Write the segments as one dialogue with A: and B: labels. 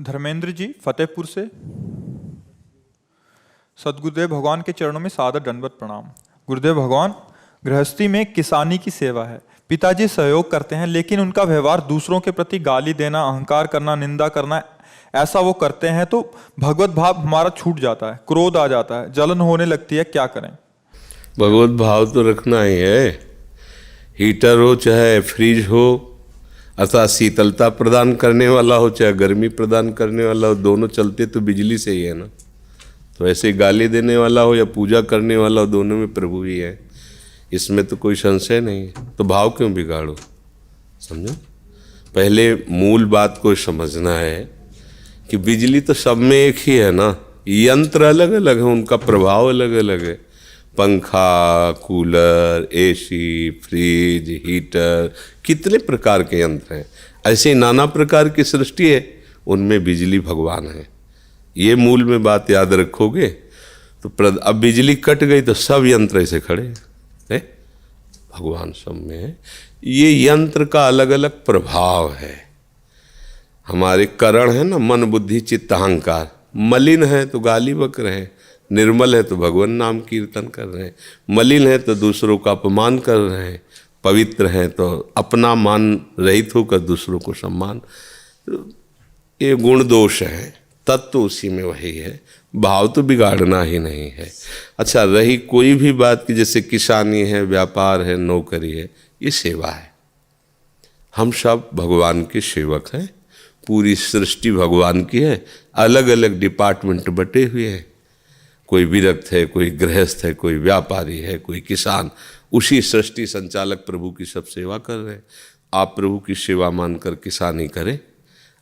A: धर्मेंद्र जी फतेहपुर से। सदगुरुदेव भगवान के चरणों में सादर दंडवत प्रणाम। गुरुदेव भगवान, गृहस्थी में किसानी की सेवा है। पिताजी सहयोग करते हैं, लेकिन उनका व्यवहार दूसरों के प्रति गाली देना, अहंकार करना, निंदा करना, ऐसा वो करते हैं तो भगवत भाव हमारा छूट जाता है, क्रोध आ जाता है, जलन होने लगती है। क्या करें?
B: भगवत भाव तो रखना ही है। हीटर हो चाहे फ्रिज हो, अर्थात शीतलता प्रदान करने वाला हो चाहे गर्मी प्रदान करने वाला हो, दोनों चलते तो बिजली से ही है ना। तो ऐसे ही गाली देने वाला हो या पूजा करने वाला हो, दोनों में प्रभु ही है, इसमें तो कोई संशय नहीं है। तो भाव क्यों बिगाड़ो? समझो, पहले मूल बात को समझना है कि बिजली तो सब में एक ही है ना, यंत्र अलग अलग है, उनका प्रभाव अलग अलग है। पंखा, कूलर, एसी, फ्रिज, हीटर, कितने प्रकार के यंत्र हैं। ऐसे नाना प्रकार की सृष्टि है, उनमें बिजली भगवान है। ये मूल में बात याद रखोगे तो अब बिजली कट गई तो सब यंत्र ऐसे खड़े हैं, भगवान सब में है। ये यंत्र का अलग अलग प्रभाव है। हमारे करण है ना, मन बुद्धि चित्त अहंकार, मलिन है तो गाली बक रहे हैं, निर्मल है तो भगवान नाम कीर्तन कर रहे हैं, मलिन है तो दूसरों का अपमान कर रहे हैं, पवित्र हैं तो अपना मान रहित होकर दूसरों को सम्मान। तो ये गुण दोष है, तत्व उसी में वही है, भाव तो बिगाड़ना ही नहीं है। अच्छा, रही कोई भी बात की, जैसे किसानी है, व्यापार है, नौकरी है, ये सेवा है। हम सब भगवान के सेवक हैं, पूरी सृष्टि भगवान की है, अलग अलग डिपार्टमेंट बटे हुए हैं। कोई विरक्त है, कोई गृहस्थ है, कोई व्यापारी है, कोई किसान। उसी सृष्टि संचालक प्रभु की सब सेवा कर रहे हैं। आप प्रभु की सेवा मानकर किसानी करें,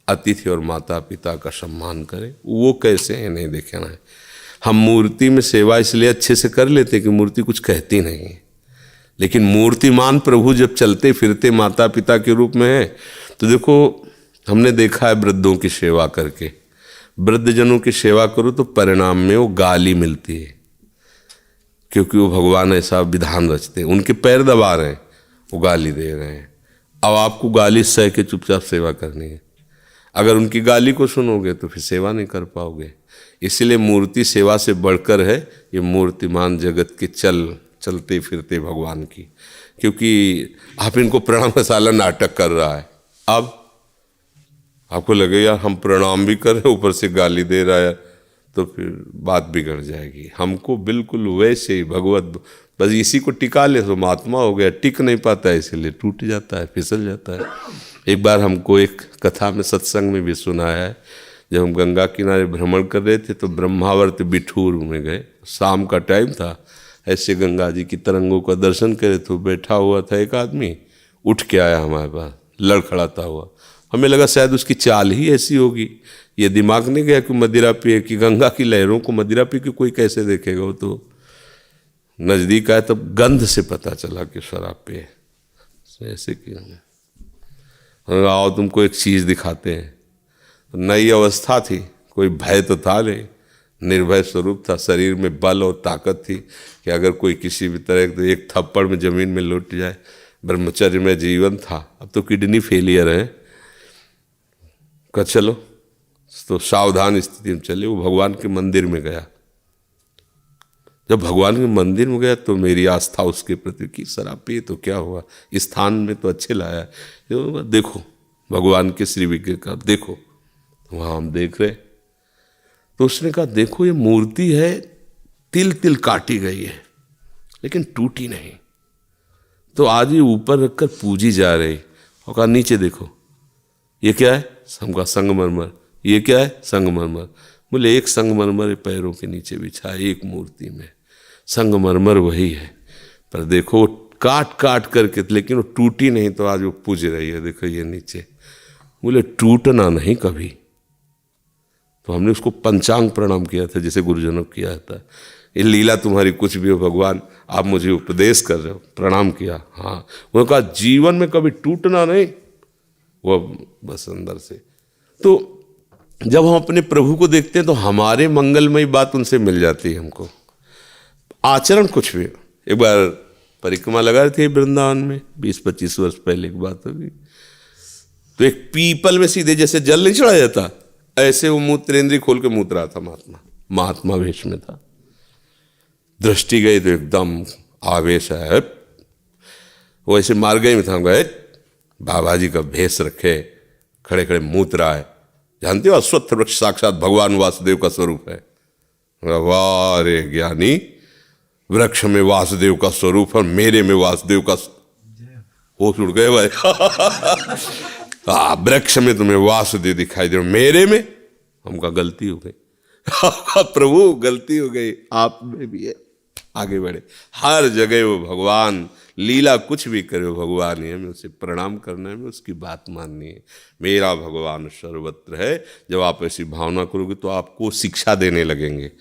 B: अतिथि और माता पिता का सम्मान करें। वो कैसे है नहीं देखना है। हम मूर्ति में सेवा इसलिए अच्छे से कर लेते कि मूर्ति कुछ कहती नहीं है, लेकिन मूर्तिमान प्रभु जब चलते फिरते माता पिता के रूप में है, तो देखो हमने देखा है वृद्धों की सेवा करके, वृद्धजनों की सेवा करो तो परिणाम में वो गाली मिलती है, क्योंकि वो भगवान ऐसा विधान रचते हैं। उनके पैर दबा रहे हैं, वो गाली दे रहे हैं। अब आपको गाली सह के चुपचाप सेवा करनी है। अगर उनकी गाली को सुनोगे तो फिर सेवा नहीं कर पाओगे। इसलिए मूर्ति सेवा से बढ़कर है ये मूर्तिमान जगत के चलते फिरते भगवान की। क्योंकि आप इनको प्रणाम मसाला नाटक कर रहा है, अब आपको लगे यार हम प्रणाम भी कर रहे ऊपर से गाली दे रहा है, तो फिर बात बिगड़ जाएगी। हमको बिल्कुल वैसे ही भगवत, बस इसी को टिका ले तो महात्मा हो गया। टिक नहीं पाता है, इसीलिए टूट जाता है, फिसल जाता है। एक बार हमको एक कथा में सत्संग में भी सुनाया है, जब हम गंगा किनारे भ्रमण कर रहे थे तो ब्रह्मावर्त बिठूर में गए, शाम का टाइम था। ऐसे गंगा जी की तरंगों का दर्शन करे तो बैठा हुआ था एक आदमी, उठ के आया हमारे पास लड़खड़ाता हुआ। हमें लगा शायद उसकी चाल ही ऐसी होगी, ये दिमाग नहीं गया कि मदिरा पिए, कि गंगा की लहरों को मदिरा पी के कोई कैसे देखेगा। वो तो नज़दीक आया तब गंध से पता चला कि शराब पिए। ऐसे किया, आओ तुमको एक चीज़ दिखाते हैं। नई अवस्था थी, कोई भय तो था नहीं, निर्भय स्वरूप था, शरीर में बल और ताकत थी कि अगर कोई किसी भी तरह तो एक थप्पड़ में ज़मीन में लौट जाए। ब्रह्मचर्य में जीवन था, अब तो किडनी फेलियर है का, चलो तो सावधान स्थिति में चले। वो भगवान के मंदिर में गया। जब भगवान के मंदिर में गया तो मेरी आस्था उसके प्रति की, शराब पिए तो क्या हुआ, इस स्थान में तो अच्छे लाया, देखो भगवान के श्री विग्रह का देखो। वहाँ हम देख रहे, तो उसने कहा देखो ये मूर्ति है, तिल तिल काटी गई है लेकिन टूटी नहीं, तो आज ये ऊपर रखकर पूजी जा रही। और कहा नीचे देखो, ये क्या है? हमका संगमरमर। ये क्या है? संगमरमर। बोले एक संगमरमर पैरों के नीचे बिछा, एक मूर्ति में संगमरमर वही है, पर देखो काट काट करके, लेकिन वो टूटी नहीं, तो आज वो पूज रही है। देखो ये नीचे। बोले टूटना नहीं कभी। तो हमने उसको पंचांग प्रणाम किया था, जैसे गुरुजनों को किया था। ये लीला तुम्हारी कुछ भी हो भगवान, आप मुझे उपदेश कर रहे हो, प्रणाम किया। हाँ, उन्होंने कहा जीवन में कभी टूटना नहीं, वो बस अंदर से। तो जब हम अपने प्रभु को देखते हैं तो हमारे मंगलमयी बात उनसे मिल जाती है हमको। आचरण कुछ भी। एक बार परिक्रमा लगा रहे थे वृंदावन में, 20-25 वर्ष पहले की बात होगी, तो एक पीपल में सीधे जैसे जल नहीं चढ़ाया जाता, ऐसे वो मूत्रेंद्री खोल के मूत रहा था महात्मा वेश में था। दृष्टि गई तो एकदम आवेश है, वो ऐसे मार गए में था, गए बाबा जी का भेष रखे खड़े खड़े मूत रहा है। जानते हो अश्वत्थ वृक्ष साक्षात भगवान वासुदेव का स्वरूप है। वाह रे ज्ञानी, वृक्ष में वासुदेव का स्वरूप और मेरे में वासुदेव का होश उड़ गए भाई। वृक्ष में तुम्हें वासुदेव दिखाई दे, मेरे में हमका गलती हो गई। प्रभु गलती हो गई, आप में भी है। आगे बढ़े, हर जगह वो भगवान, लीला कुछ भी करे वो भगवान ही है। हमें उसे प्रणाम करना है, हमें उसकी बात माननी है। मेरा भगवान सर्वत्र है। जब आप ऐसी भावना करोगे तो आपको शिक्षा देने लगेंगे।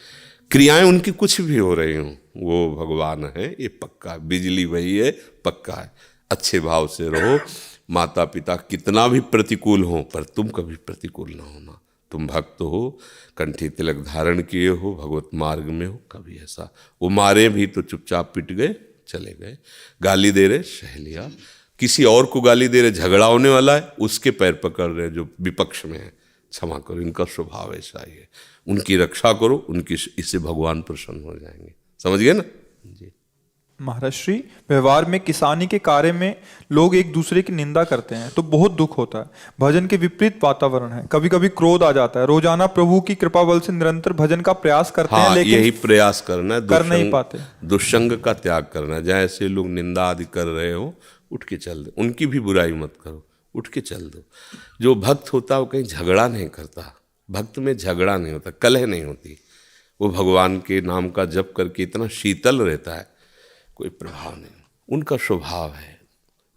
B: क्रियाएं उनकी कुछ भी हो रही हों, वो भगवान है, ये पक्का। बिजली वही है, पक्का है। अच्छे भाव से रहो। माता पिता कितना भी प्रतिकूल हो, पर तुम कभी प्रतिकूल ना होना। तुम भक्त हो, कंठी तिलक धारण किए हो, भगवत मार्ग में हो, कभी ऐसा। वो मारे भी तो चुपचाप पिट गए, चले गए। गाली दे रहे, सह लिया। किसी और को गाली दे रहे, झगड़ा होने वाला है, उसके पैर पकड़ रहे जो विपक्ष में है, क्षमा करो। इनका स्वभाव ऐसा ही है। उनकी रक्षा करो, उनकी, इससे भगवान प्रसन्न हो जाएंगे। समझ गए ना जी।
A: महाराज श्री, व्यवहार में किसानी के कार्य में लोग एक दूसरे की निंदा करते हैं तो बहुत दुख होता है। भजन के विपरीत वातावरण है, कभी कभी क्रोध आ जाता है। रोजाना प्रभु की कृपा बल से निरंतर भजन का प्रयास करते हैं, लेकिन
B: यही प्रयास करना है,
A: कर नहीं पाते।
B: दुष्संग का त्याग करना है। जैसे लोग निंदा आदि कर रहे हो, उठ के चल दो। उनकी भी बुराई मत करो, उठ के चल दो। जो भक्त होता है वो कहीं झगड़ा नहीं करता। भक्त में झगड़ा नहीं होता, कलह नहीं होती। वो भगवान के नाम का जप करके इतना शीतल रहता है, कोई प्रभाव नहीं। उनका स्वभाव है,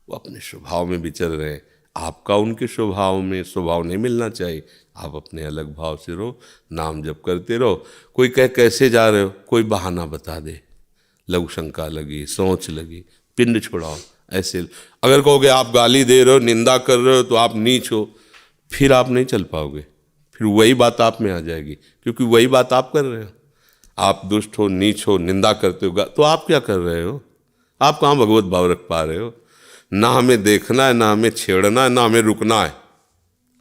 B: वो अपने स्वभाव में विचर रहे हैं। आपका उनके स्वभाव में स्वभाव नहीं मिलना चाहिए। आप अपने अलग भाव से रहो, नाम जप करते रहो। कोई कहे कैसे जा रहे हो, कोई बहाना बता दे, लघु शंका लगी, सोच लगी, पिंड छुड़ाओ। ऐसे अगर कहोगे आप गाली दे रहे हो, निंदा कर रहे हो, तो आप नीच हो, फिर आप नहीं चल पाओगे। फिर वही बात आप में आ जाएगी, क्योंकि वही बात आप कर रहे हो। आप दुष्ट हो, नीच हो, निंदा करते हो, तो आप क्या कर रहे हो? आप कहाँ भगवत भाव रख पा रहे हो? ना हमें देखना है, ना हमें छेड़ना है, ना हमें रुकना है।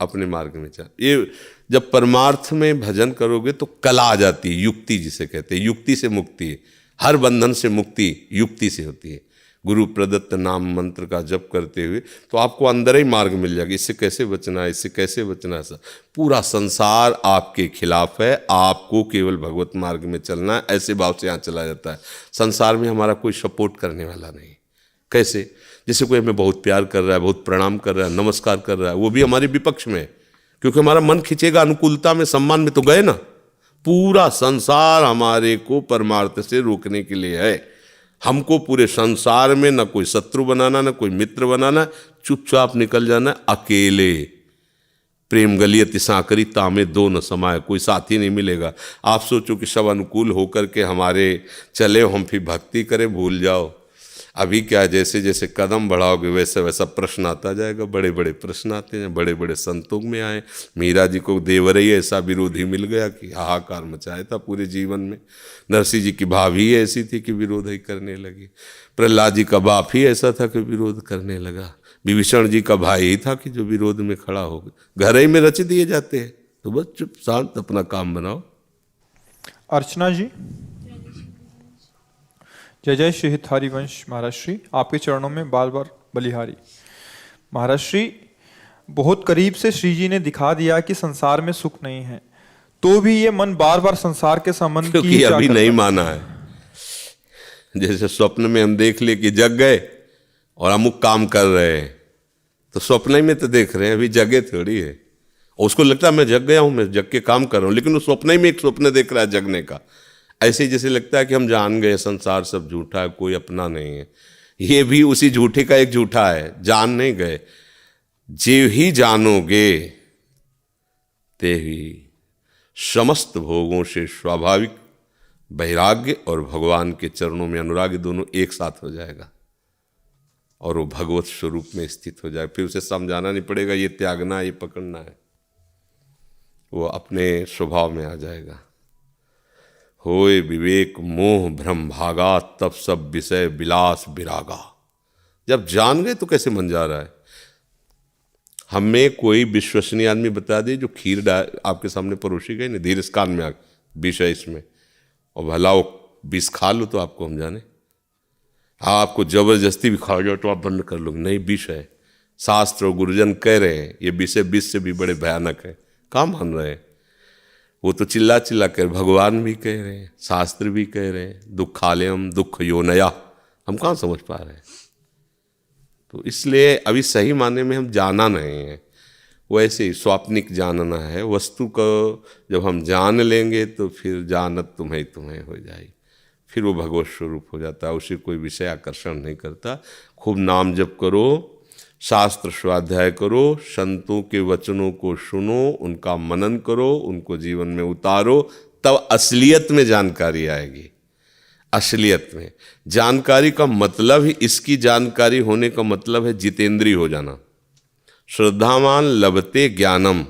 B: अपने मार्ग में चल। ये जब परमार्थ में भजन करोगे तो कला आ जाती है, युक्ति जिसे कहते हैं। युक्ति से मुक्ति है। हर बंधन से मुक्ति युक्ति से होती है। गुरु प्रदत्त नाम मंत्र का जप करते हुए तो आपको अंदर ही मार्ग मिल जाएगा। इससे कैसे बचना है, इससे कैसे बचना है। पूरा संसार आपके खिलाफ है, आपको केवल भगवत मार्ग में चलना है। ऐसे भाव से यहाँ चला जाता है। संसार में हमारा कोई सपोर्ट करने वाला नहीं। कैसे? जैसे कोई हमें बहुत प्यार कर रहा है, बहुत प्रणाम कर रहा है, नमस्कार कर रहा है, वो भी हमारे विपक्ष में है, क्योंकि हमारा मन खिंचेगा अनुकूलता में, सम्मान में तो गए ना। पूरा संसार हमारे को परमार्थ से रोकने के लिए है। हमको पूरे संसार में न कोई शत्रु बनाना, न कोई मित्र बनाना, चुपचाप निकल जाना अकेले। प्रेम गलियत सांकरी तामे दो न समाये, कोई साथी नहीं मिलेगा। आप सोचो कि सब अनुकूल होकर के हमारे चले, हम फिर भक्ति करें, भूल जाओ। अभी क्या, जैसे जैसे कदम बढ़ाओगे वैसे वैसा प्रश्न आता जाएगा। बड़े बड़े प्रश्न आते हैं, बड़े बड़े संतों में आए। मीरा जी को देवरई ऐसा विरोधी मिल गया कि हाहाकार मचाया था पूरे जीवन में। नरसिंह जी की भाभी ऐसी थी कि विरोध ही करने लगी। प्रहलाद जी का बाप ही ऐसा था कि विरोध करने लगा। विभीषण जी का भाई ही था कि जो विरोध में खड़ा हो गया। घर ही में रच दिए जाते हैं। तो बस चुप शांत अपना काम बनाओ।
A: अर्चना जी, जय जय श्री हित हरिवंश महाराज श्री, आपके चरणों में बार बार बलिहारी। महाराज श्री, बहुत करीब से श्री जी ने दिखा दिया कि संसार में सुख नहीं है, तो भी ये मन बार बार संसार के संबंध की
B: क्योंकि अभी नहीं माना है। जैसे स्वप्न में हम देख ले कि जग गए और अमुक काम कर रहे हैं, तो स्वप्न में तो देख रहे हैं, अभी जगे थोड़ी है। और उसको लगता है मैं जग गया हूं, मैं जग के काम कर रहा हूं, लेकिन वो स्वप्न में एक स्वप्न देख रहा है जगने का। ऐसे जैसे लगता है कि हम जान गए संसार सब झूठा है, कोई अपना नहीं है। ये भी उसी झूठे का एक झूठा है, जान नहीं गए। जे ही जानोगे ते ही समस्त भोगों से स्वाभाविक वैराग्य और भगवान के चरणों में अनुराग दोनों एक साथ हो जाएगा और वो भगवत स्वरूप में स्थित हो जाए। फिर उसे समझाना नहीं पड़ेगा ये त्यागना है, ये पकड़ना है, वो अपने स्वभाव में आ जाएगा। होए विवेक मोह भ्रम भागा, तब सब विषय विलास विरागा। जब जान गए तो कैसे मन जा रहा है। हमें कोई विश्वसनीय आदमी बता दे जो खीर आपके सामने परोसी गई, नहीं धीरज कान में आग विष है इसमें, और भला वो विष खा लो तो आपको हम जाने। हाँ, आपको जबरदस्ती भी खा जाओ तो आप बंद कर लो, नहीं विष है। शास्त्र और गुरुजन कह रहे हैं ये विष से भी बड़े भयानक है, कहाँ मान रहे हैं? वो तो चिल्ला चिल्ला कर भगवान भी कह रहे हैं, शास्त्र भी कह रहे हैं, दुखालयम दुख योनया, हम कहाँ समझ पा रहे हैं? तो इसलिए अभी सही माने में हम जाना नहीं है, वैसे ही स्वाप्निक जानना है। वस्तु को जब हम जान लेंगे तो फिर जानत तुम्हें तुम्हें हो जाएगी, फिर वो भगवत स्वरूप हो जाता है, उसे कोई विषय आकर्षण नहीं करता। खूब नाम जप करो, शास्त्र स्वाध्याय करो, संतों के वचनों को सुनो, उनका मनन करो, उनको जीवन में उतारो, तब असलियत में जानकारी आएगी। असलियत में जानकारी का मतलब ही, इसकी जानकारी होने का मतलब है जितेंद्रिय हो जाना। श्रद्धावान लभते ज्ञानम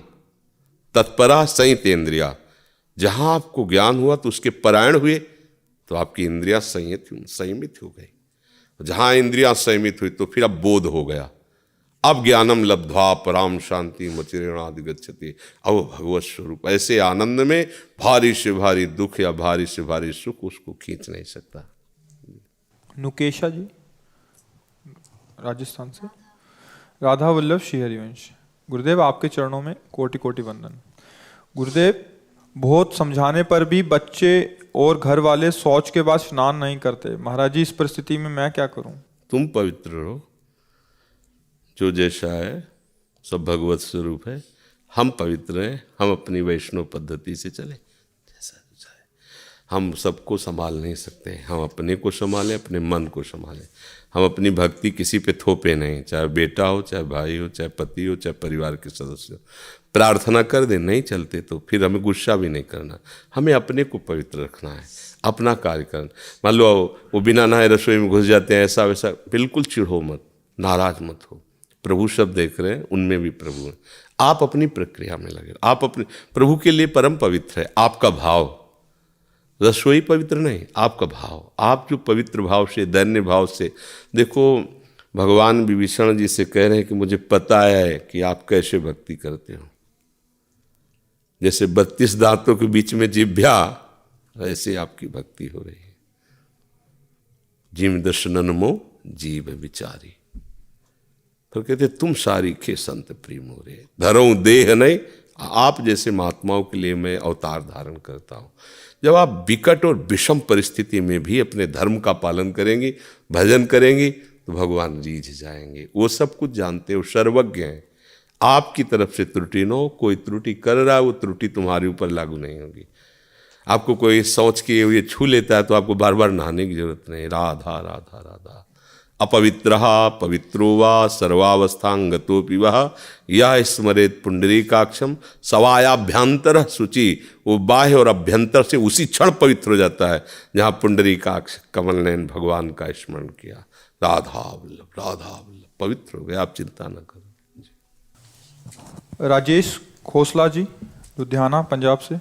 B: तत्परा संयतेंद्रिया। जहां आपको ज्ञान हुआ तो उसके परायण हुए तो आपकी इंद्रियां संयमित हो गई। जहां इंद्रियां संयमित हुई तो फिर अब बोध हो गया, अब ज्ञानम लब्ध्वा पराम शांति मचिरेणादि गच्छति। अब भगवत स्वरूप ऐसे आनंद में भारी से भारी दुख या भारी से भारी सुख उसको खींच नहीं सकता।
A: नुकेशा जी राजस्थान से। राधा वल्लभ श्री हरिवंश। गुरुदेव आपके चरणों में कोटि कोटि वंदन। गुरुदेव, बहुत समझाने पर भी बच्चे और घर वाले शौच के बाद स्नान नहीं करते। महाराज जी, इस परिस्थिति में मैं क्या करूं? तुम
B: पवित्र रहो, जो जैसा है सब भगवत स्वरूप है। हम पवित्र हैं, हम अपनी वैष्णव पद्धति से चले, जैसा है। हम सबको संभाल नहीं सकते, हम अपने को संभालें, अपने मन को संभालें। हम अपनी भक्ति किसी पे थोपे नहीं, चाहे बेटा हो, चाहे भाई हो, चाहे पति हो, चाहे परिवार के सदस्य हो। प्रार्थना कर दे, नहीं चलते तो फिर हमें गुस्सा भी नहीं करना, हमें अपने को पवित्र रखना है, अपना कार्य करना। मान लो वो बिना नहाए रसोई में घुस जाते हैं, ऐसा वैसा, बिल्कुल चिढ़ो मत, नाराज मत हो। प्रभु सब देख रहे हैं, उनमें भी प्रभु है। आप अपनी प्रक्रिया में लगे, आप अपने प्रभु के लिए परम पवित्र है आपका भाव। रसोई पवित्र नहीं, आपका भाव। आप जो पवित्र भाव से, दैन्य भाव से, देखो भगवान विभीषण जी से कह रहे हैं कि मुझे पता है कि आप कैसे भक्ति करते हो। जैसे 32 दांतों के बीच में जिह्वा, ऐसे आपकी भक्ति हो रही है। जिम दर्शनन मो जीव विचारी। तो कहते तुम सारी खे संत प्रेम हो रहे, धरो देह नहीं। आप जैसे महात्माओं के लिए मैं अवतार धारण करता हूँ। जब आप विकट और विषम परिस्थिति में भी अपने धर्म का पालन करेंगी, भजन करेंगी, तो भगवान रीझ जाएंगे। वो सब कुछ जानते हो, सर्वज्ञ हैं। आपकी तरफ से त्रुटि न हो, कोई त्रुटि कर रहा है वो त्रुटि तुम्हारे ऊपर लागू नहीं होगी। आपको कोई सोच के ये छू लेता है तो आपको बार बार नहाने की जरूरत नहीं। राधा राधा राधा। अपवित्रः पवित्रो वा सर्वावस्थांगतोपि वः यः स्मरेत पुंडरीकाक्षम सवायाभ्यंतर शुचि। वो बाह्य और अभ्यंतर से उसी क्षण पवित्र हो जाता है जहाँ पुंडरीकाक्ष कमल नयन भगवान का स्मरण किया। राधा वल्लभ राधा वल्लभ, पवित्र हो गए, आप चिंता न करो।
A: राजेश खोसला जी, लुधियाना पंजाब से।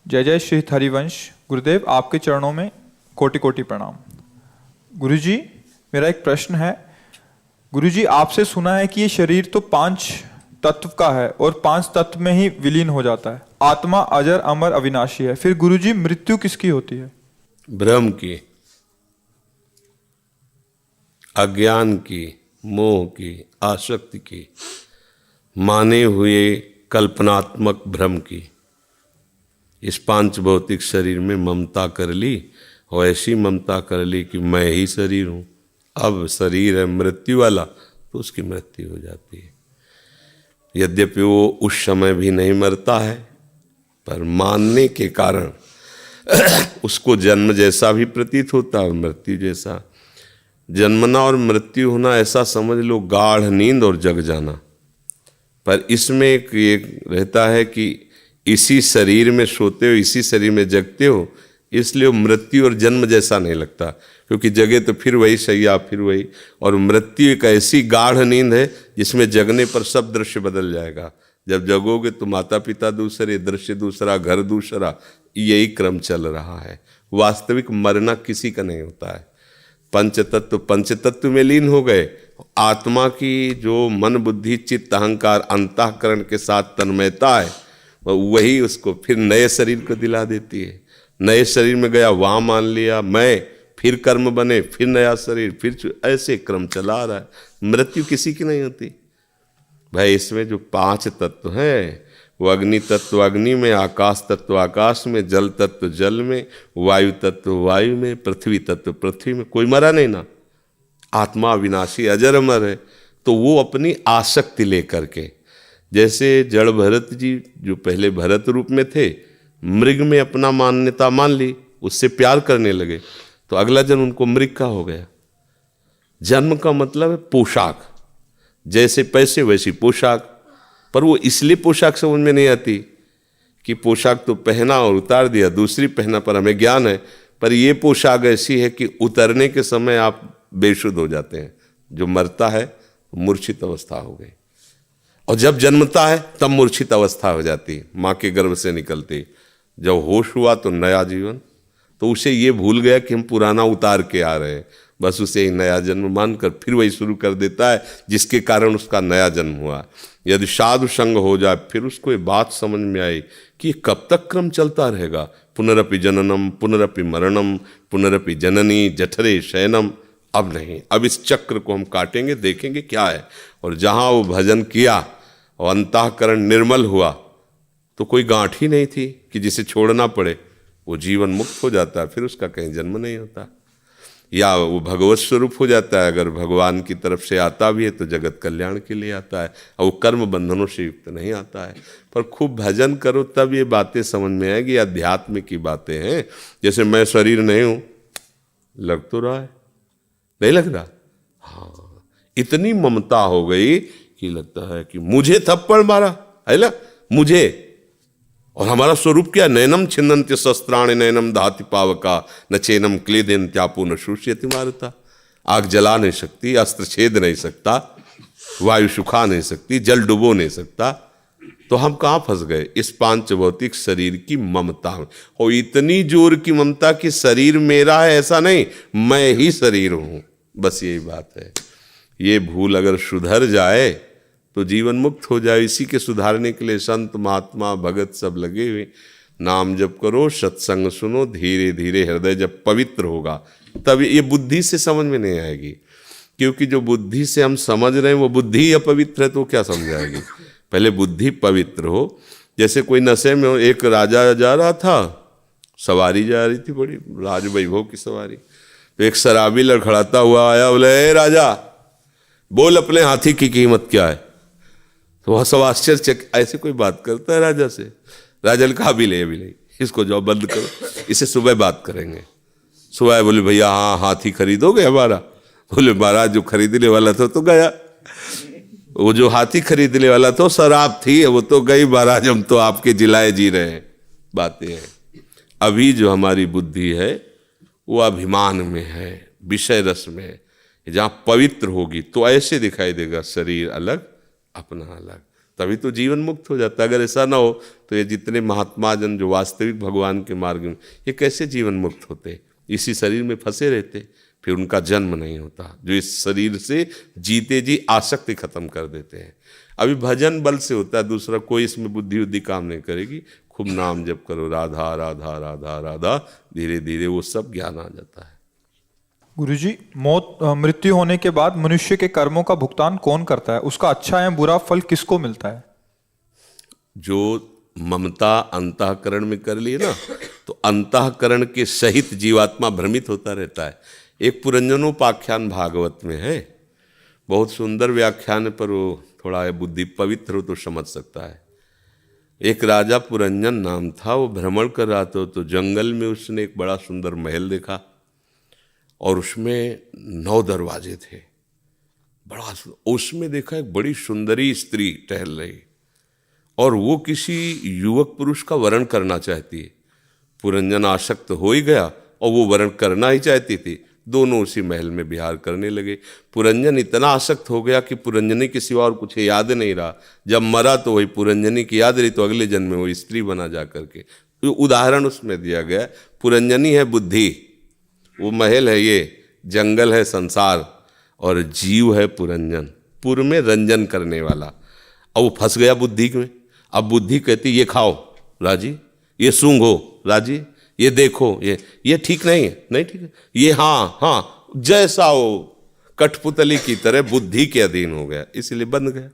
A: जय जय श्री हरिवंश। गुरुदेव आपके चरणों में कोटि कोटि प्रणाम। गुरुजी, मेरा एक प्रश्न है। गुरुजी, आपसे सुना है कि ये शरीर तो 5 तत्व का है और 5 तत्व में ही विलीन हो जाता है। आत्मा अजर अमर अविनाशी है। फिर गुरुजी, मृत्यु किसकी होती है?
B: भ्रम की, अज्ञान की, मोह की, आसक्ति की, माने हुए कल्पनात्मक भ्रम की। इस 5 भौतिक शरीर में ममता कर ली और ऐसी ममता कर ली कि मैं ही शरीर हूँ। अब शरीर है मृत्यु वाला तो उसकी मृत्यु हो जाती है। यद्यपि वो उस समय भी नहीं मरता है, पर मानने के कारण उसको जन्म जैसा भी प्रतीत होता है और मृत्यु जैसा। जन्मना और मृत्यु होना ऐसा समझ लो गाढ़ नींद और जग जाना। पर इसमें एक ये रहता है कि इसी शरीर में सोते हो, इसी शरीर में जगते हो, इसलिए मृत्यु और जन्म जैसा नहीं लगता। क्योंकि जगे तो फिर वही सैया, फिर वही। और मृत्यु एक ऐसी गाढ़ नींद है जिसमें जगने पर सब दृश्य बदल जाएगा। जब जगोगे तो माता पिता दूसरे, दृश्य दूसरा, घर दूसरा, यही क्रम चल रहा है। वास्तविक मरना किसी का नहीं होता है। पंचतत्व में लीन हो गए आत्मा की जो मन बुद्धि चित्त अहंकार अंतःकरण के साथ तन्मयता है, वही उसको फिर नए शरीर को दिला देती है। नए शरीर में गया, वहाँ मान लिया मैं, फिर कर्म बने, फिर नया शरीर, फिर ऐसे क्रम चला रहा है। मृत्यु किसी की नहीं होती भाई। इसमें जो 5 तत्व हैं, वो अग्नि तत्व अग्नि में, आकाश तत्व आकाश में, जल तत्व जल में, वायु तत्व वायु में, पृथ्वी तत्व पृथ्वी में। कोई मरा नहीं ना, आत्मा अविनाशी अजर अमर है। तो वो अपनी आसक्ति लेकर के, जैसे जड़ भरत जी जो पहले भरत रूप में थे, मृग में अपना मान्यता मान ली, उससे प्यार करने लगे, तो अगला जन्म उनको मृग का हो गया। जन्म का मतलब है पोशाक, जैसे पैसे वैसी पोशाक। पर वो इसलिए पोशाक समझ में नहीं आती कि पोशाक तो पहना और उतार दिया, दूसरी पहना, पर हमें ज्ञान है। पर ये पोशाक ऐसी है कि उतरने के समय आप बेशुद्ध हो जाते हैं। जो मरता है मूर्छित अवस्था हो गई, और जब जन्मता है तब मूर्छित अवस्था हो जाती, माँ के गर्भ से निकलती। जब होश हुआ तो नया जीवन। तो उसे ये भूल गया कि हम पुराना उतार के आ रहे हैं, बस उसे ही नया जन्म मानकर फिर वही शुरू कर देता है जिसके कारण उसका नया जन्म हुआ। यदि साधु संग हो जाए, फिर उसको ये बात समझ में आई कि ये कब तक क्रम चलता रहेगा। पुनरपि जननम पुनरपि मरणम पुनरपि जननी जठरे शयनम। अब नहीं, अब इस चक्र को हम काटेंगे, देखेंगे क्या है। और जहाँ वो भजन किया और अंतःकरण निर्मल हुआ, तो कोई गांठ ही नहीं थी कि जिसे छोड़ना पड़े। वो जीवन मुक्त हो जाता है, फिर उसका कहीं जन्म नहीं होता, या वो भगवत स्वरूप हो जाता है। अगर भगवान की तरफ से आता भी है तो जगत कल्याण के लिए आता है, और वो कर्म बंधनों से युक्त नहीं आता है। पर खूब भजन करो तब ये बातें समझ में आएगी। अध्यात्म की बातें हैं। जैसे मैं शरीर नहीं हूँ, लग तो रहा है, नहीं लग रहा? हाँ, इतनी ममता हो गई कि लगता है कि मुझे थप्पड़ मारा है ना, मुझे। और हमारा स्वरूप क्या? नैनम छिन्नन्त्य शस्त्राणि नैनम दहति पावका न चैनम क्लेदयन्त्यापो न शुष्यति मारुता। आग जला नहीं सकती, अस्त्र छेद नहीं सकता, वायु सुखा नहीं सकती, जल डुबो नहीं सकता। तो हम कहाँ फंस गए? इस पांच भौतिक शरीर की ममता में। और इतनी जोर की ममता कि शरीर मेरा है ऐसा नहीं, मैं ही शरीर हूँ। बस यही बात है। ये भूल अगर सुधर जाए तो जीवन मुक्त हो जाए। इसी के सुधारने के लिए संत महात्मा भगत सब लगे हुए। नाम जप करो, सत्संग सुनो, धीरे धीरे हृदय जब पवित्र होगा तब ये बुद्धि से समझ में नहीं आएगी। क्योंकि जो बुद्धि से हम समझ रहे हैं वो बुद्धि ही अपवित्र है, तो क्या समझाएगी? पहले बुद्धि पवित्र हो। जैसे कोई नशे में हो, एक राजा जा रहा था, सवारी जा रही थी, बड़ी राज वैभव की सवारी। तो एक शराबी लड़खड़ाता हुआ आया, बोले ए राजा, बोल अपने हाथी की कीमत क्या है। तो वह सब आश्चर्यचकित, ऐसे कोई बात करता है राजा से? राजा ने कहा अभी नहीं, इसको जाओ बंद करो, इसे सुबह बात करेंगे। सुबह बोले भैया हाँ, हाथी खरीदोगे हमारा? बोले महाराज जो खरीदने वाला था तो गया। वो जो हाथी खरीदने वाला था शराब थी, वो तो गई महाराज, हम तो आपके जिलाए जी रहे हैं। बातें हैं। अभी जो हमारी बुद्धि है वो अभिमान में है, विषय रस में है। जहाँ पवित्र होगी तो ऐसे दिखाई देगा, शरीर अलग अपना अलग, तभी तो जीवन मुक्त हो जाता है। अगर ऐसा ना हो तो ये जितने महात्मा जन जो वास्तविक भगवान के मार्ग में, ये कैसे जीवन मुक्त होते? इसी शरीर में फंसे रहते, फिर उनका जन्म नहीं होता। जो इस शरीर से जीते जी आसक्ति खत्म कर देते हैं। अभी भजन बल से होता है, दूसरा कोई इसमें बुद्धि उद्धि काम नहीं करेगी। खूब नाम जप करो, राधा राधा राधा राधा, धीरे धीरे वो सब ज्ञान आ जाता है।
A: गुरुजी, मृत्यु होने के बाद मनुष्य के कर्मों का भुगतान कौन करता है? उसका अच्छा या बुरा फल किसको मिलता है?
B: जो ममता अंतःकरण में कर लिए ना, तो अंतःकरण के सहित जीवात्मा भ्रमित होता रहता है। एक पुरंजनोपाख्यान भागवत में है, बहुत सुंदर व्याख्यान है, पर वो थोड़ा बुद्धि पवित्र हो तो समझ सकता है। एक राजा पुरंजन नाम था, वो भ्रमण कर रहा था, तो जंगल में उसने एक बड़ा सुंदर महल देखा और उसमें 9 दरवाजे थे। बड़ा उसमें देखा एक बड़ी सुंदरी स्त्री टहल रही और वो किसी युवक पुरुष का वरण करना चाहती है। पुरंजन आसक्त हो ही गया और वो वरण करना ही चाहती थी। दोनों उसी महल में विहार करने लगे। पुरंजन इतना आसक्त हो गया कि पुरंजनी के सिवा और कुछ याद नहीं रहा। जब मरा तो वही पुरंजनी की याद रही, तो अगले जन्म में वो स्त्री बना जा करके। तो उदाहरण उसमें दिया गया, पुरंजनी है बुद्धि, वो महल है, ये जंगल है संसार, और जीव है पुरंजन, पुर में रंजन करने वाला। अब वो फंस गया बुद्धि में। अब बुद्धि कहती ये खाओ राजी, ये सूंघो राजी, ये देखो ये ठीक नहीं है, नहीं ठीक है, ये हाँ जैसा हो, कठपुतली की तरह बुद्धि के अधीन हो गया, इसलिए बंद गया।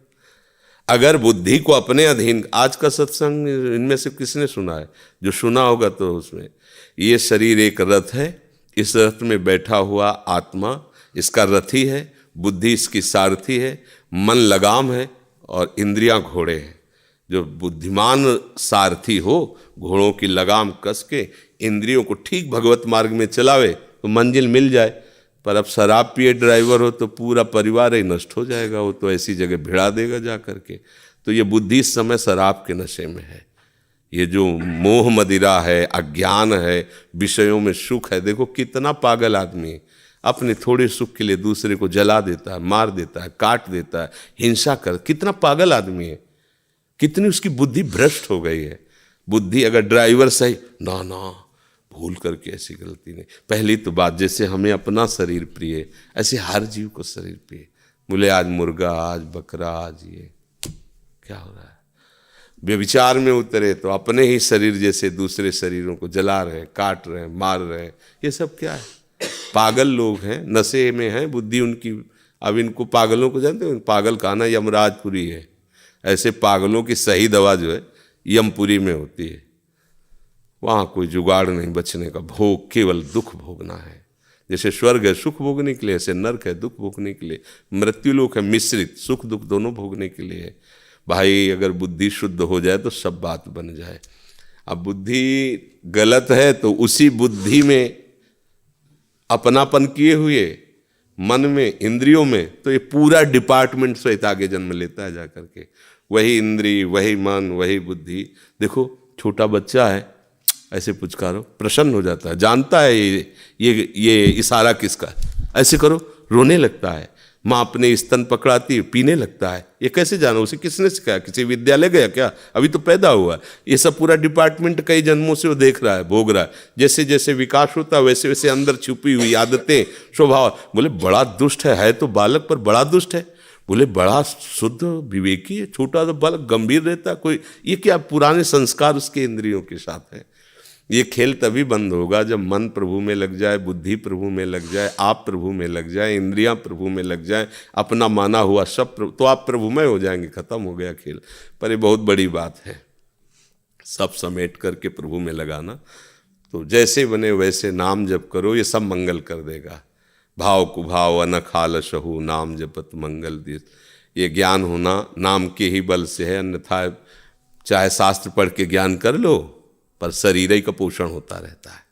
B: अगर बुद्धि को अपने अधीन, आज का सत्संग इनमें से किसने सुना है? जो सुना होगा तो उसमें, ये शरीर एक रथ है, इस रथ में बैठा हुआ आत्मा इसका रथी है, बुद्धि इसकी सारथी है, मन लगाम है और इंद्रियां घोड़े हैं। जो बुद्धिमान सारथी हो, घोड़ों की लगाम कस के इंद्रियों को ठीक भगवत मार्ग में चलावे तो मंजिल मिल जाए। पर अब शराब पिए ड्राइवर हो तो पूरा परिवार ही नष्ट हो जाएगा, वो तो ऐसी जगह भिड़ा देगा जा करके। तो ये बुद्धि इस समय शराब के नशे में है। ये जो मोह मदिरा है, अज्ञान है, विषयों में सुख है, देखो कितना पागल आदमी है, अपने थोड़े सुख के लिए दूसरे को जला देता है, मार देता है, काट देता है, हिंसा कर, कितना पागल आदमी है, कितनी उसकी बुद्धि भ्रष्ट हो गई है। बुद्धि अगर ड्राइवर सही, ना भूल करके ऐसी गलती नहीं। पहली तो बात, जैसे हमें अपना शरीर प्रिय, ऐसे हर जीव को शरीर प्रिय। बोले आज मुर्गा, आज बकरा, आज ये क्या हो रहा है? व्यभिचार में उतरे तो अपने ही शरीर जैसे दूसरे शरीरों को जला रहे हैं, काट रहे हैं, मार रहे हैं। ये सब क्या है? पागल लोग हैं, नशे में हैं, बुद्धि उनकी। अब इनको पागलों को जानते हो? पागल खाना यमराजपुरी है। ऐसे पागलों की सही दवा जो है यमपुरी में होती है। वहाँ कोई जुगाड़ नहीं बचने का, भोग केवल दुख भोगना है। जैसे स्वर्ग है सुख भोगने के लिए, ऐसे नरक है दुख भोगने के लिए, मृत्युलोक है मिश्रित, सुख दुख दोनों भोगने के लिए है। भाई अगर बुद्धि शुद्ध हो जाए तो सब बात बन जाए। अब बुद्धि गलत है तो उसी बुद्धि में अपनापन किए हुए मन में, इंद्रियों में, तो ये पूरा डिपार्टमेंट सहित आगे जन्म लेता है जा करके। वही इंद्री, वही मन, वही बुद्धि। देखो छोटा बच्चा है, ऐसे पुचकारो प्रसन्न हो जाता है, जानता है ये इशारा किसका है, ऐसे करो रोने लगता है। माँ अपने स्तन पकड़ाती है, पीने लगता है। ये कैसे जाना? उसे किसने सिखाया? किसी विद्यालय गया क्या? अभी तो पैदा हुआ। ये सब पूरा डिपार्टमेंट कई जन्मों से वो देख रहा है, भोग रहा है। जैसे जैसे विकास होता है वैसे वैसे अंदर छुपी हुई आदतें, स्वभाव। बोले बड़ा दुष्ट है तो बालक पर बड़ा दुष्ट है। बोले बड़ा शुद्ध विवेकी है, छोटा तो बालक गंभीर रहता है। कोई ये क्या पुराने संस्कार उसके इंद्रियों के साथ है। ये खेल तभी बंद होगा जब मन प्रभु में लग जाए, बुद्धि प्रभु में लग जाए, आप प्रभु में लग जाए, इंद्रियां प्रभु में लग जाए, अपना माना हुआ सब तो आप प्रभुमय हो जाएंगे। खत्म हो गया खेल। पर ये बहुत बड़ी बात है, सब समेट करके प्रभु में लगाना। तो जैसे बने वैसे नाम जप करो, ये सब मंगल कर देगा। भाव कुभाव अनखाल शहु, नाम जपत मंगल दिस। ये ज्ञान होना नाम के ही बल से है, अन्यथा चाहे शास्त्र पढ़ के ज्ञान कर लो पर शरीर ही का पोषण होता रहता है।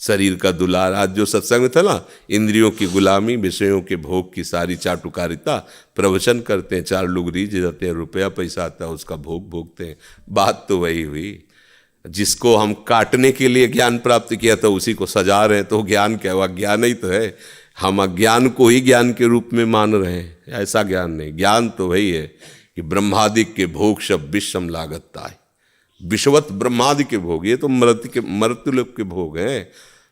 B: शरीर का दुलार, आज जो सत्संग में था ना, इंद्रियों की गुलामी, विषयों के भोग की सारी चाटुकारिता, प्रवचन करते हैं, 4 लोग रीझ जाते हैं, रुपया पैसा आता है उसका भोग भोगते हैं। बात तो वही हुई, जिसको हम काटने के लिए ज्ञान प्राप्त किया था उसी को सजा रहे हैं, तो ज्ञान क्या हुआ? ज्ञान ही तो है। हम अज्ञान को ही ज्ञान के रूप में मान रहे हैं, ऐसा ज्ञान नहीं। ज्ञान तो वही है कि ब्रह्मादि के भोग सब विषम लागता है। विश्वत ब्रह्मादि के भोग, ये तो मृत्युलोक के भोग हैं।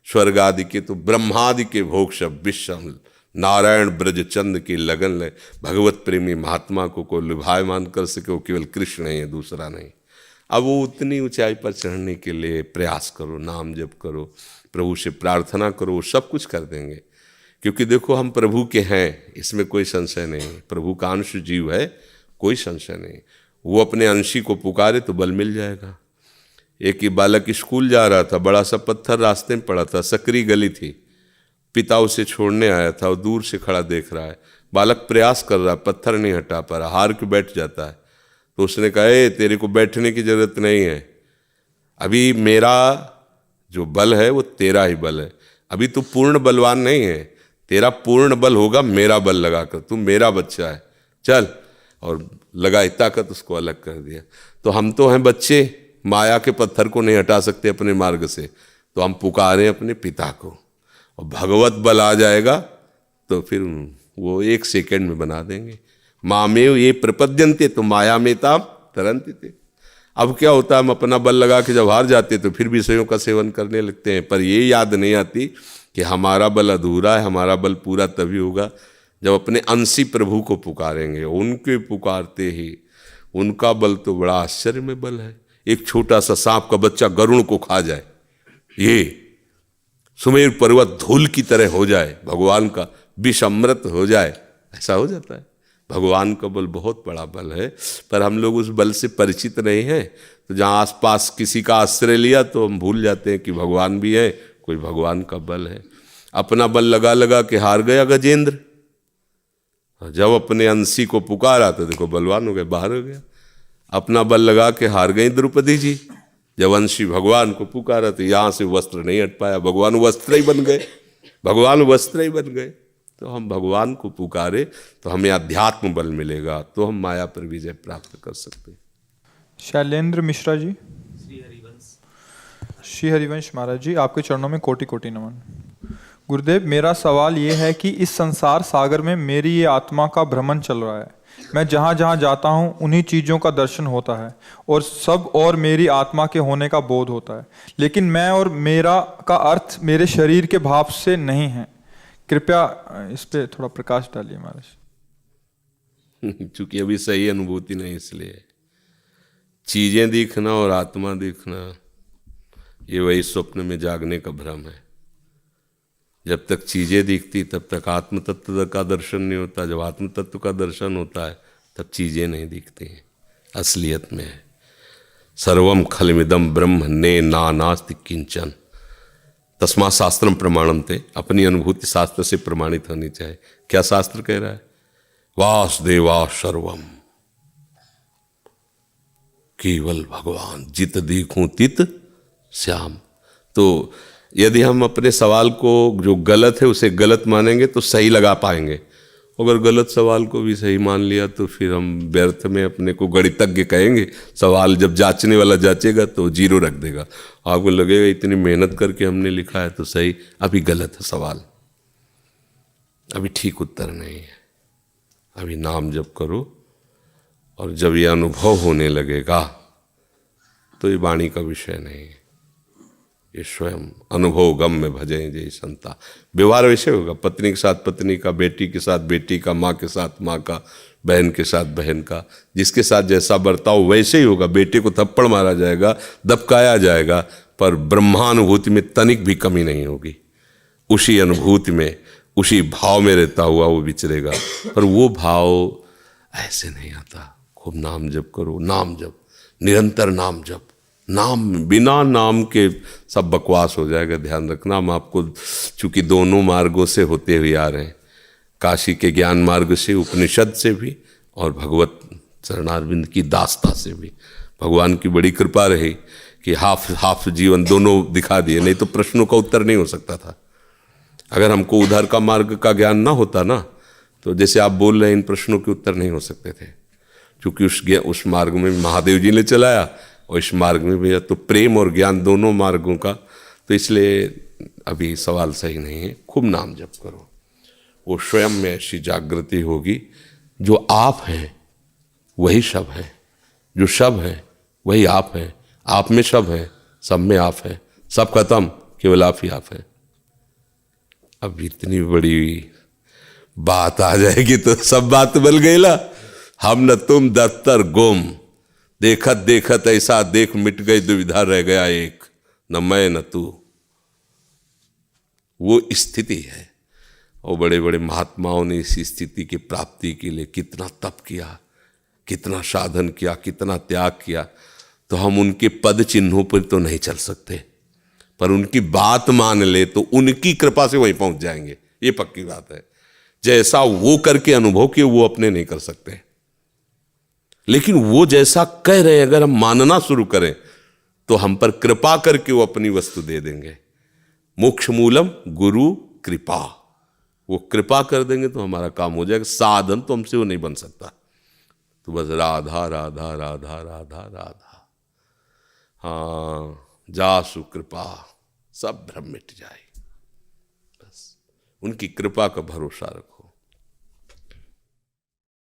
B: स्वर्ग आदि के तो ब्रह्मादि के भोग सब विषम। नारायण ब्रज चंद की लगन ले, भगवत प्रेमी महात्मा को कोई लुभायमान कर सके वो केवल कृष्ण है, दूसरा नहीं। अब वो उतनी ऊंचाई पर चढ़ने के लिए प्रयास करो, नाम जप करो, प्रभु से प्रार्थना करो, वो सब कुछ कर देंगे। क्योंकि देखो हम प्रभु के हैं, इसमें कोई संशय नहीं। प्रभु का अंश जीव है, कोई संशय नहीं। वो अपने अंशी को पुकारे तो बल मिल जाएगा। एक ही बालक स्कूल जा रहा था, बड़ा सा पत्थर रास्ते में पड़ा था, सकरी गली थी। पिता उसे छोड़ने आया था, वो दूर से खड़ा देख रहा है। बालक प्रयास कर रहा है, पत्थर नहीं हटा पा रहा, हार के बैठ जाता है। तो उसने कहा, ए तेरे को बैठने की जरूरत नहीं है, अभी मेरा जो बल है वो तेरा ही बल है। अभी तू पूर्ण बलवान नहीं है, तेरा पूर्ण बल होगा मेरा बल लगाकर। तू मेरा बच्चा है, चल। और लगाई ताकत, उसको अलग कर दिया। तो हम तो हैं बच्चे, माया के पत्थर को नहीं हटा सकते अपने मार्ग से, तो हम पुकारें अपने पिता को, और भगवत बल आ जाएगा तो फिर वो 1 सेकंड में बना देंगे। मामेव ये प्रपद्यन्ते, तो माया में ताम तरंती थे। अब क्या होता है, हम अपना बल लगा के जब हार जाते तो फिर विषयों का सेवन करने लगते हैं। पर ये याद नहीं आती कि हमारा बल अधूरा है, हमारा बल पूरा तभी होगा जब अपने अंशी प्रभु को पुकारेंगे, उनके पुकारते ही उनका बल तो बड़ा आश्चर्य में बल है। एक छोटा सा सांप का बच्चा गरुड़ को खा जाए, ये सुमेर पर्वत धूल की तरह हो जाए, भगवान का विष अमृत हो जाए, ऐसा हो जाता है। भगवान का बल बहुत बड़ा बल है, पर हम लोग उस बल से परिचित नहीं हैं। तो जहाँ आसपास किसी का आश्रय लिया तो हम भूल जाते हैं कि भगवान भी है, कोई भगवान का बल है। अपना बल लगा लगा के हार गया गजेंद्र, जब अपने अंशी को पुकारा तो देखो बलवान हो गए, बाहर हो गया। अपना बल लगा के हार गई द्रौपदी जी, जब अंशी भगवान को पुकारा तो यहाँ से वस्त्र नहीं हट पाया, भगवान वस्त्र ही बन गए, भगवान वस्त्र ही बन गए। तो हम भगवान को पुकारे तो हमें अध्यात्म बल मिलेगा, तो हम माया पर विजय प्राप्त कर सकते हैं।
A: शैलेंद्र मिश्रा जी। श्री हरिवंश महाराज जी, आपके चरणों में कोटि कोटि नमन। गुरुदेव, मेरा सवाल ये है कि इस संसार सागर में मेरी ये आत्मा का भ्रमण चल रहा है। मैं जहाँ जहाँ जाता हूँ उन्हीं चीज़ों का दर्शन होता है और मेरी आत्मा के होने का बोध होता है, लेकिन मैं और मेरा का अर्थ मेरे शरीर के भाव से नहीं है। कृपया इस पे थोड़ा प्रकाश डालिए महाराज।
B: चूंकि अभी सही अनुभूति नहीं, इसलिए चीजें दिखना और आत्मा दिखना ये वही स्वप्न में जागने का भ्रम है। जब तक चीजें दिखती तब तक आत्म तत्व का दर्शन नहीं होता, जब आत्म तत्व का दर्शन होता है तब चीजें नहीं दिखती हैं, असलियत में है। सर्वम खलमिदम ब्रह्म ने नास्ति किंचन तस्मा शास्त्रम प्रमाणम थे। अपनी अनुभूति शास्त्र से प्रमाणित होनी चाहिए। क्या शास्त्र कह रहा है? वासुदेवा सर्वम, केवल भगवान, जित देखूं तित श्याम। तो यदि हम अपने सवाल को जो गलत है उसे गलत मानेंगे तो सही लगा पाएंगे, अगर गलत सवाल को भी सही मान लिया तो फिर हम व्यर्थ में अपने को गणितज्ञ कहेंगे। सवाल जब जांचने वाला जांचेगा तो जीरो रख देगा, आपको लगेगा इतनी मेहनत करके हमने लिखा है तो सही, अभी गलत है सवाल, अभी ठीक उत्तर नहीं है। अभी नाम जप करो, और जब यह अनुभव होने लगेगा तो ये वाणी का विषय नहीं है, ये स्वयं अनुभव गम में भजें जय संता। व्यवहार वैसे होगा, पत्नी के साथ पत्नी का, बेटी के साथ बेटी का, माँ के साथ माँ का, बहन के साथ बहन का, जिसके साथ जैसा बर्ताव वैसे ही होगा। बेटे को थप्पड़ मारा जाएगा, दबकाया जाएगा, पर ब्रह्मानुभूति में तनिक भी कमी नहीं होगी। उसी अनुभूति में, उसी भाव में रहता हुआ वो विचरेगा, पर वो भाव ऐसे नहीं आता। खूब नाम जप करो, नाम जप, निरंतर नाम जप। नाम, बिना नाम के सब बकवास हो जाएगा। ध्यान रखना, हम आपको चूंकि दोनों मार्गों से होते हुए आ रहे हैं, काशी के ज्ञान मार्ग से, उपनिषद से भी, और भगवत चरणारविंद की दास्ता से भी। भगवान की बड़ी कृपा रही कि हाफ जीवन दोनों दिखा दिए, नहीं तो प्रश्नों का उत्तर नहीं हो सकता था। अगर हमको उधर का मार्ग का ज्ञान ना होता ना, तो जैसे आप बोल रहे हैं, इन प्रश्नों के उत्तर नहीं हो सकते थे। क्योंकि उस मार्ग में महादेव जी ने चलाया, और इस मार्ग में भी तो प्रेम और ज्ञान दोनों मार्गों का, तो इसलिए अभी सवाल सही नहीं है। खूब नाम जप करो, वो स्वयं में ऐसी जागृति होगी, जो आप हैं वही सब है, जो सब है वही आप हैं, आप में सब है, सब में आप है, सब खत्म, केवल आप ही आप है। अब इतनी बड़ी बात आ जाएगी तो सब बात बल गईला। हम न तुम दफ्तर गुम, देखत देखत ऐसा देख, मिट गई दुविधा रह गया एक, न मैं न तू। वो स्थिति है, और बड़े बड़े महात्माओं ने इस स्थिति की प्राप्ति के लिए कितना तप किया, कितना साधन किया, कितना त्याग किया। तो हम उनके पद चिन्हों पर तो नहीं चल सकते, पर उनकी बात मान ले तो उनकी कृपा से वहीं पहुंच जाएंगे, ये पक्की बात है। जैसा वो करके अनुभव किए वो अपने नहीं कर सकते, लेकिन वो जैसा कह रहे हैं अगर हम मानना शुरू करें तो हम पर कृपा करके वो अपनी वस्तु दे देंगे। मोक्ष मूलम गुरु कृपा, वो कृपा कर देंगे तो हमारा काम हो जाएगा। साधन तो हमसे वो नहीं बन सकता, तो बस राधा राधा राधा राधा राधा, हाँ जासु कृपा, सब भ्रम मिट जाए। बस उनकी कृपा का भरोसा रखो।